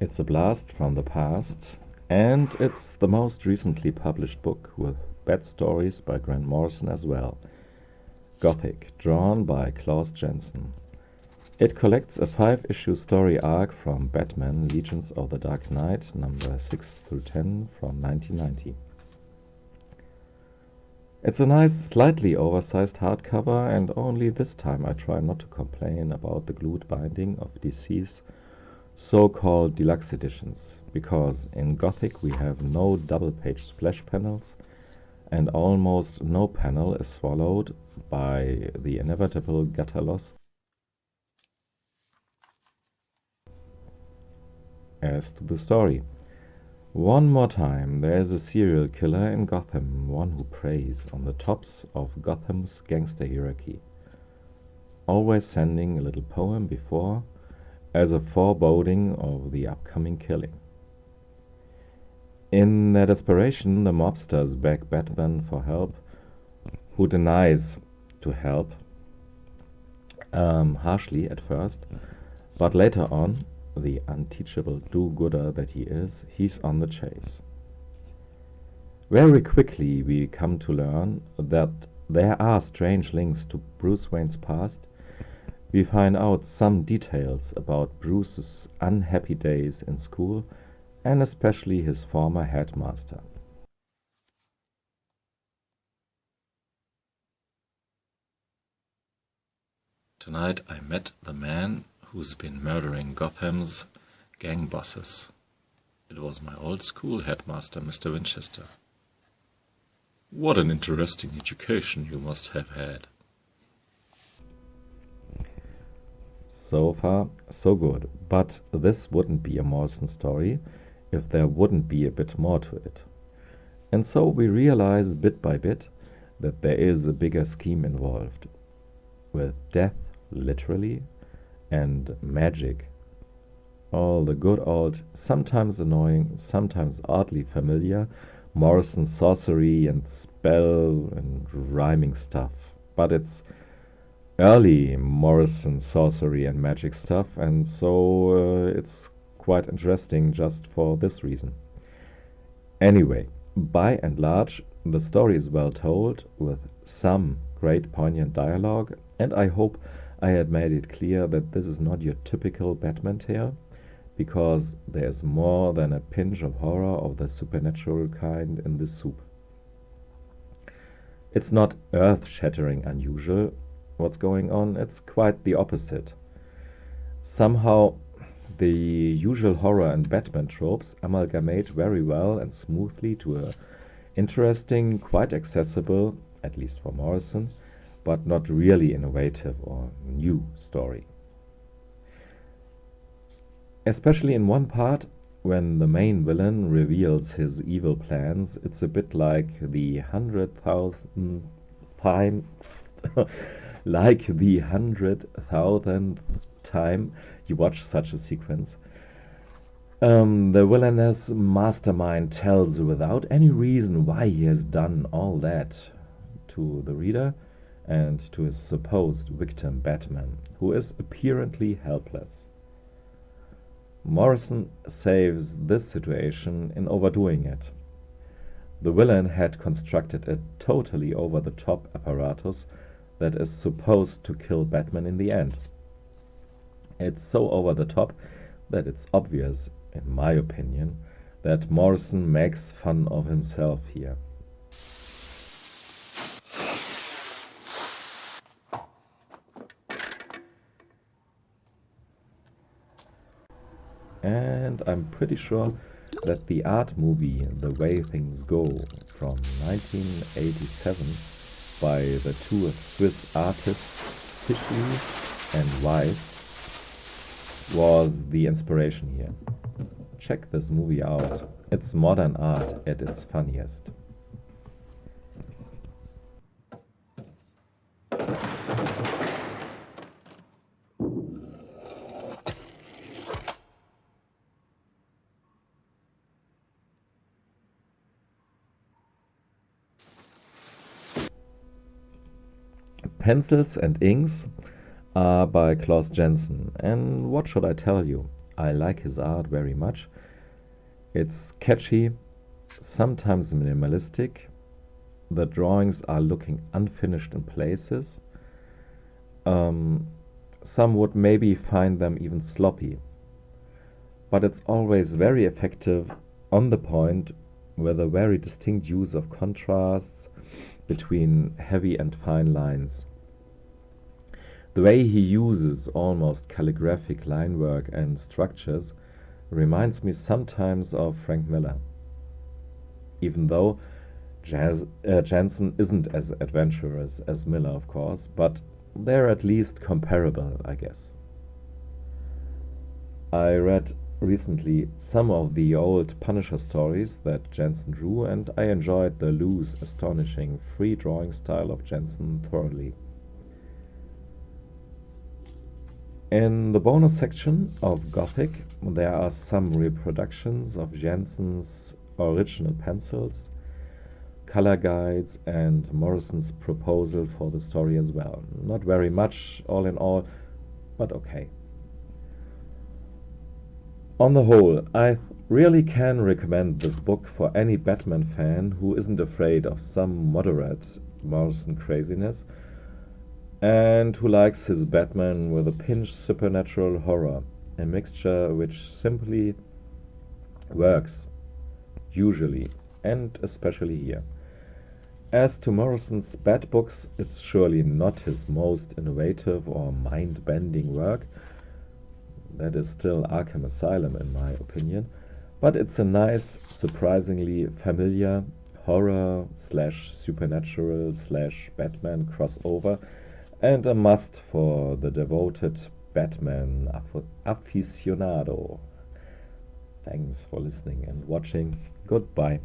It's a blast from the past, and it's the most recently published book with bad stories by Grant Morrison as well. Gothic, drawn by Klaus Jensen. It collects a 5-issue story arc from Batman Legions of the Dark Knight, number 6 through 10 from 1990. It's a nice, slightly oversized hardcover, and only this time I try not to complain about the glued binding of DC's so-called deluxe editions, because in Gothic we have no double-page splash panels, and almost no panel is swallowed by the inevitable gutter loss. As to the story, one more time, there is a serial killer in Gotham, one who preys on the tops of Gotham's gangster hierarchy, always sending a little poem before as a foreboding of the upcoming killing. In their desperation, the mobsters beg Batman for help, who denies to help, harshly at first, but later on, the unteachable do-gooder that he is, he's on the chase. Very quickly we come to learn that there are strange links to Bruce Wayne's past. We find out some details about Bruce's unhappy days in school, and especially his former headmaster. Tonight I met the man who's been murdering Gotham's gang bosses. It was my old school headmaster, Mr. Winchester. What an interesting education you must have had. So far, so good, but this wouldn't be a Morrison story if there wouldn't be a bit more to it. And so we realize bit by bit that there is a bigger scheme involved, with death, literally, and magic. All the good old, sometimes annoying, sometimes oddly familiar Morrison sorcery and spell and rhyming stuff. But it's early Morrison sorcery and magic stuff, and so it's quite interesting just for this reason. Anyway, by and large, the story is well told, with some great poignant dialogue, and I hope I had made it clear that this is not your typical Batman tale, because there's more than a pinch of horror of the supernatural kind in this soup. It's not earth-shattering unusual what's going on, it's quite the opposite. Somehow, the usual horror and Batman tropes amalgamate very well and smoothly to a interesting, quite accessible, at least for Morrison, but not really innovative or new story. Especially in one part, when the main villain reveals his evil plans, it's a bit like the 100,000th time, like the 100,000th time you watch such a sequence. The villainous mastermind tells without any reason why he has done all that to the reader and to his supposed victim Batman, who is apparently helpless. Morrison saves this situation in overdoing it. The villain had constructed a totally over-the-top apparatus that is supposed to kill Batman in the end. It's so over-the-top that it's obvious, in my opinion, that Morrison makes fun of himself here. And I'm pretty sure that the art movie The Way Things Go from 1987 by the two Swiss artists Fischli and Weiss was the inspiration here. Check this movie out. It's modern art at its funniest. Pencils and inks are by Klaus Jensen, and what should I tell you? I like his art very much. It's catchy, sometimes minimalistic. The drawings are looking unfinished in places. Um, some would maybe find them even sloppy, but it's always very effective on the point with a very distinct use of contrasts between heavy and fine lines. The way he uses almost calligraphic line work and structures reminds me sometimes of Frank Miller, even though Jansen isn't as adventurous as Miller, of course, but they're at least comparable, I guess. I read recently some of the old Punisher stories that Jansen drew, and I enjoyed the loose, astonishing, free drawing style of Jansen thoroughly. In the bonus section of Gothic, there are some reproductions of Jansen's original pencils, color guides, and Morrison's proposal for the story as well. Not very much, all in all, but okay. On the whole, I really can recommend this book for any Batman fan who isn't afraid of some moderate Morrison craziness and who likes his Batman with a pinch supernatural horror, a mixture which simply works, usually, and especially here. As to Morrison's Bat books, it's surely not his most innovative or mind-bending work. That is still Arkham Asylum in my opinion, but it's a nice, surprisingly familiar horror slash supernatural slash Batman crossover and a must for the devoted Batman aficionado. Thanks for listening and watching. Goodbye.